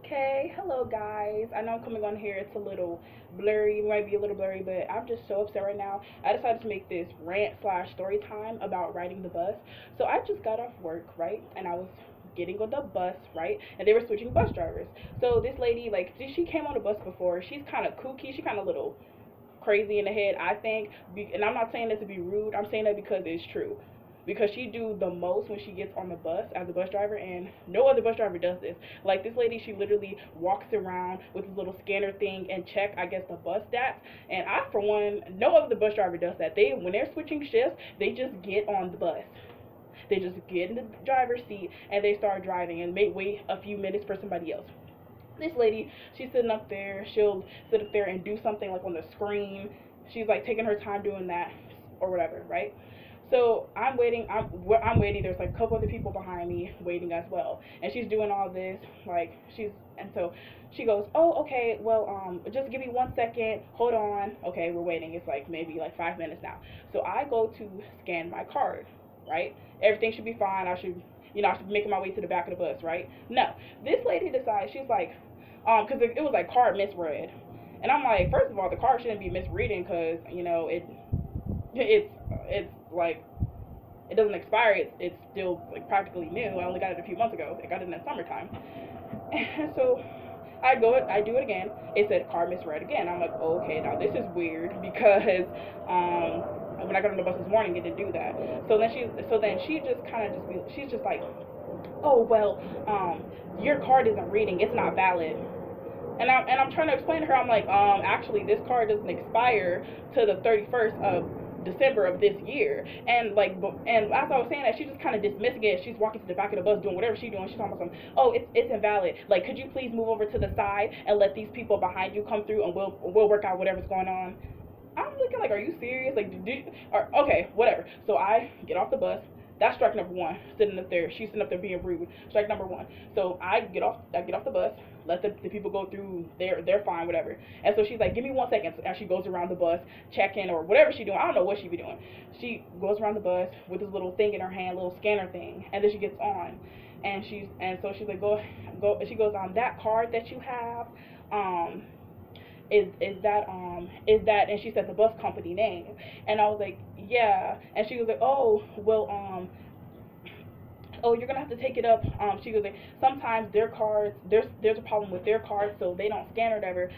Okay, hello guys. I know I'm coming on here. It's a little blurry, might be a little blurry, but I'm just so upset right now. I decided to make this rant slash story time about riding the bus. So I just got off work, right? And I was getting on the bus, right? And they were switching bus drivers. So this lady, like, she came on the bus before. She's kind of kooky. She kind of little crazy in the head, I think. And I'm not saying that to be rude. I'm saying that because it's true. Because she do the most when she gets on the bus as a bus driver, and no other bus driver does this. Like this lady, she literally walks around with this little scanner thing and check, I guess, the bus stats. And I, for one, no other bus driver does that. They, when they're switching shifts, they just get on the bus. They just get in the driver's seat and they start driving and may wait a few minutes for somebody else. This lady, she's sitting up there. She'll sit up there and do something like on the screen. She's like taking her time doing that or whatever, right? So I'm waiting. I'm waiting. There's like a couple other people behind me waiting as well, and she's doing all this like she's. And so she goes, "Oh, okay. Well, just give me 1 second. Hold on. Okay, we're waiting. It's like maybe like 5 minutes now." So I go to scan my card, right? Everything should be fine. I should be making my way to the back of the bus, right? No, this lady decides she's like, because it was like card misread, and I'm like, first of all, the card shouldn't be misreading because it's like it doesn't expire. It's still like practically new. I only got it a few months ago. I got it in the summertime, and so I do it again. It said card misread again. I'm like, oh, okay, now this is weird because when I got on the bus this morning, it didn't do that. So then she just kind of she's just like, oh well, your card isn't reading. It's not valid. And I'm trying to explain to her. I'm like, actually, this card doesn't expire to the 31st of December of this year. And as I was saying that, she just kind of dismissing it. She's walking to the back of the bus doing whatever she's doing. She's talking about something. Oh, it's invalid. Like, could you please move over to the side and let these people behind you come through, and we'll work out whatever's going on. I'm looking like, are you serious? Like, or okay, whatever. So I get off the bus. That's strike number one. Sitting up there, she's sitting up there being rude. Strike number one. So I get off. I get off the bus. Let the people go through. They're fine, whatever. And so she's like, give me 1 second. And she goes around the bus, checking or whatever she's doing. I don't know what she be doing. She goes around the bus with this little thing in her hand, little scanner thing, and then she gets on. And so she's like, go. She goes on that card that you have. Is that, and she said the bus company name, and I was like, yeah. And she was like, oh well, oh, you're gonna have to take it up. She goes like, sometimes their cards, there's a problem with their cards, so they don't scan or whatever.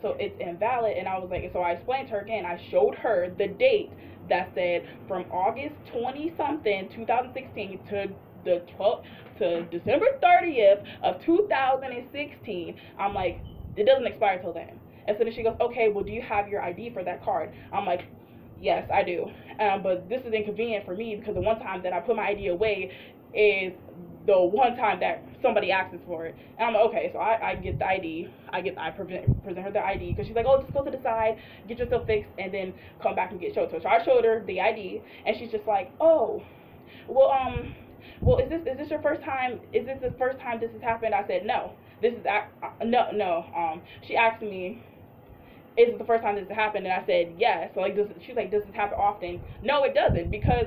So it's invalid. And I was like, so I explained to her again. I showed her the date that said from August 20 something 2016 to the 12th to December 30th of 2016. I'm like, it doesn't expire till then. And so then she goes, okay, well, do you have your ID for that card? I'm like, yes, I do. But this is inconvenient for me because the one time that I put my ID away is the one time that somebody asks for it. And I'm like, okay, so I get the ID. I present her the ID because she's like, oh, just go to the side, get yourself fixed, and then come back and get showed to her. So I showed her the ID, and she's just like, oh, well, is this your first time? Is this the first time this has happened? I said, no. This is no. She asked me, is it the first time this has happened? And I said, yes. So like, she's like, does this happen often? No, it doesn't, because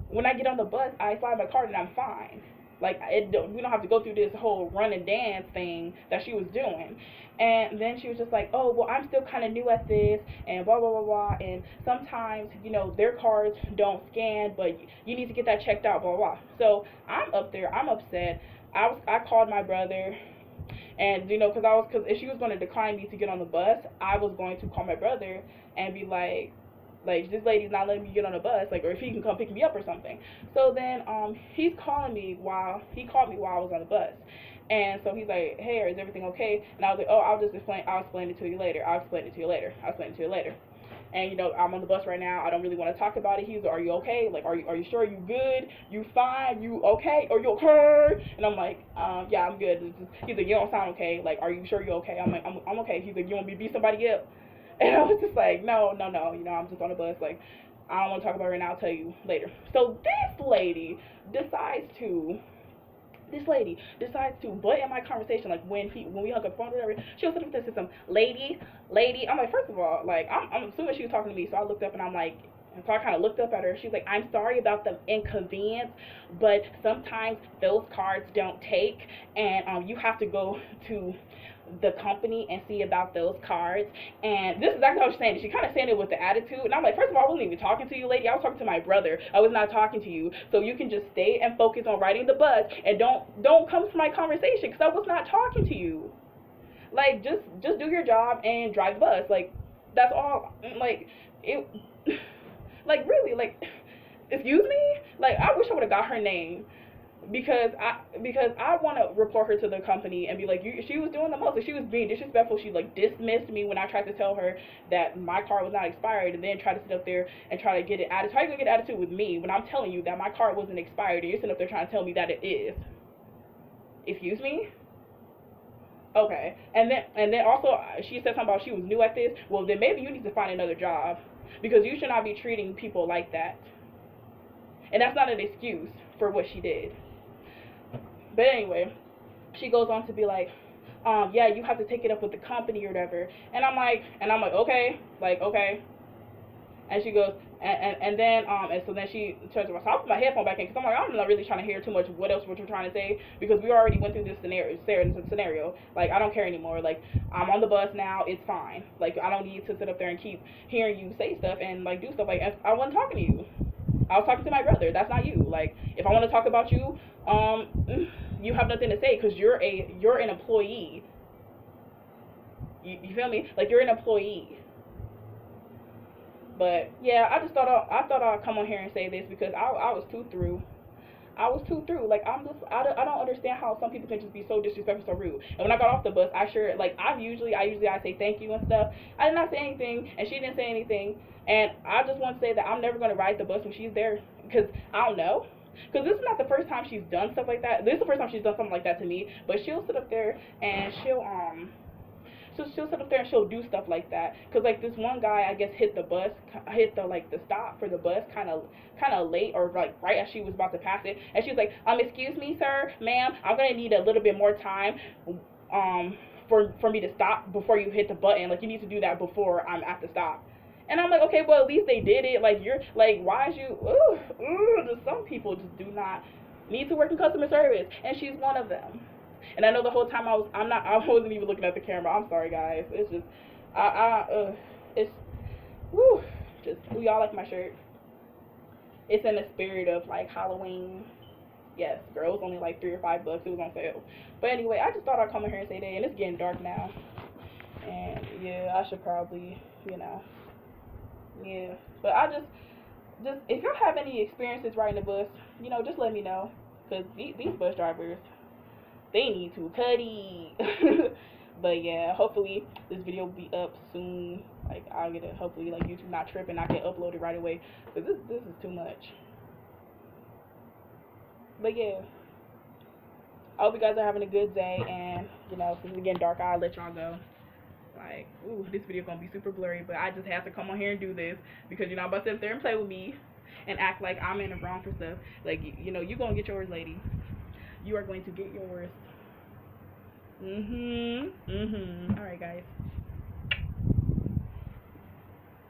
when I get on the bus, I slide my card and I'm fine. Like, we don't have to go through this whole run and dance thing that she was doing. And then she was just like, oh, well, I'm still kind of new at this, and blah, blah, blah, blah. And sometimes, their cards don't scan, but you need to get that checked out, blah, blah. So I'm up there. I'm upset. I called my brother, and because if she was going to decline me to get on the bus, I was going to call my brother and be like this lady's not letting me get on the bus, like, or if he can come pick me up or something. So then he called me while I was on the bus. And so he's like, hey, is everything okay? And I was like, oh, I'll explain it to you later. And I'm on the bus right now. I don't really want to talk about it. He's like, are you okay? Like, are you sure? You good? You fine? You okay? Are you okay? And I'm like, yeah, I'm good. He's like, you don't sound okay. Like, are you sure you're okay? I'm like, I'm okay. He's like, you want me to be somebody else? And I was just like, no. I'm just on the bus. Like, I don't want to talk about it right now. I'll tell you later. So this lady decides to butt in my conversation, like when we hung up the phone or whatever. She was sitting there to some lady. I'm like, first of all, like, I'm assuming she was talking to me, so I looked up and I'm like, And so I kind of looked up at her. She's like, I'm sorry about the inconvenience, but sometimes those cards don't take, and you have to go to the company and see about those cards. And this is exactly how she's saying it. She kind of saying it with the attitude. And I'm like, first of all, I wasn't even talking to you, lady. I was talking to my brother. I was not talking to you. So you can just stay and focus on writing the bus, and don't come to my conversation, because I was not talking to you. Like, just do your job and drive the bus. Like, that's all. Like, it. Like, really, like, excuse me? Like, I wish I would have got her name, because I want to report her to the company and be like, she was doing the most. Like, she was being disrespectful. She, like, dismissed me when I tried to tell her that my car was not expired, and then tried to sit up there and try to get an attitude. How you going to get an attitude with me when I'm telling you that my car wasn't expired, and you're sitting up there trying to tell me that it is? Excuse me? Okay. And then also, she said something about she was new at this. Well, then maybe you need to find another job, because you should not be treating people like that. And that's not an excuse for what she did. But anyway, she goes on to be like, yeah, you have to take it up with the company or whatever. And I'm like, okay, okay. And she goes, and so then she turns around. So I put my headphone back in, because I'm like, I'm not really trying to hear too much of what you're trying to say, because we already went through this scenario. Like, I don't care anymore. Like, I'm on the bus now. It's fine. Like, I don't need to sit up there and keep hearing you say stuff and, like, do stuff. Like, I wasn't talking to you. I was talking to my brother. That's not you. Like, if I want to talk about you, you have nothing to say, because you're an employee. You feel me? Like, you're an employee. But yeah, I thought I'd come on here and say this, because I was too through. I was too through. Like, I don't understand how some people can just be so disrespectful, so rude. And when I got off the bus, I usually say thank you and stuff. I did not say anything, and she didn't say anything. And I just want to say that I'm never going to ride the bus when she's there, because I don't know. Because this is not the first time she's done stuff like that. This is the first time she's done something like that to me. But she'll sit up there and she'll sit up there and she'll do stuff like that. Because, like, this one guy, I guess, hit the stop for the bus kind of late, or, like, right as she was about to pass it. And she was like, excuse me, sir, ma'am, I'm going to need a little bit more time for me to stop before you hit the button. Like, you need to do that before I'm at the stop. And I'm like, okay, well, at least they did it. Like, you're, like, why is you, some people just do not need to work in customer service. And she's one of them. And I know the whole time I wasn't even looking at the camera. I'm sorry, guys. It's just, y'all like my shirt. It's in the spirit of, like, Halloween. Yes, girl, it was only like $3 or $5. It was on sale. But anyway, I just thought I'd come in here and say that. And it's getting dark now. And yeah, I should probably, yeah. But I just if y'all have any experiences riding a bus, just let me know. Because these bus drivers, they need to cutty. But yeah, hopefully this video will be up soon. Like, I'll get it. Hopefully, like, YouTube not tripping, I can upload it right away. Because this is too much. But yeah, I hope you guys are having a good day. And, since it's getting dark, I'll let y'all go. Like, ooh, this video gonna be super blurry, but I just have to come on here and do this, because, I'm about to sit there and play with me and act like I'm in the wrong for stuff. Like, you gonna get yours, lady. You are going to get yours. Alright, guys.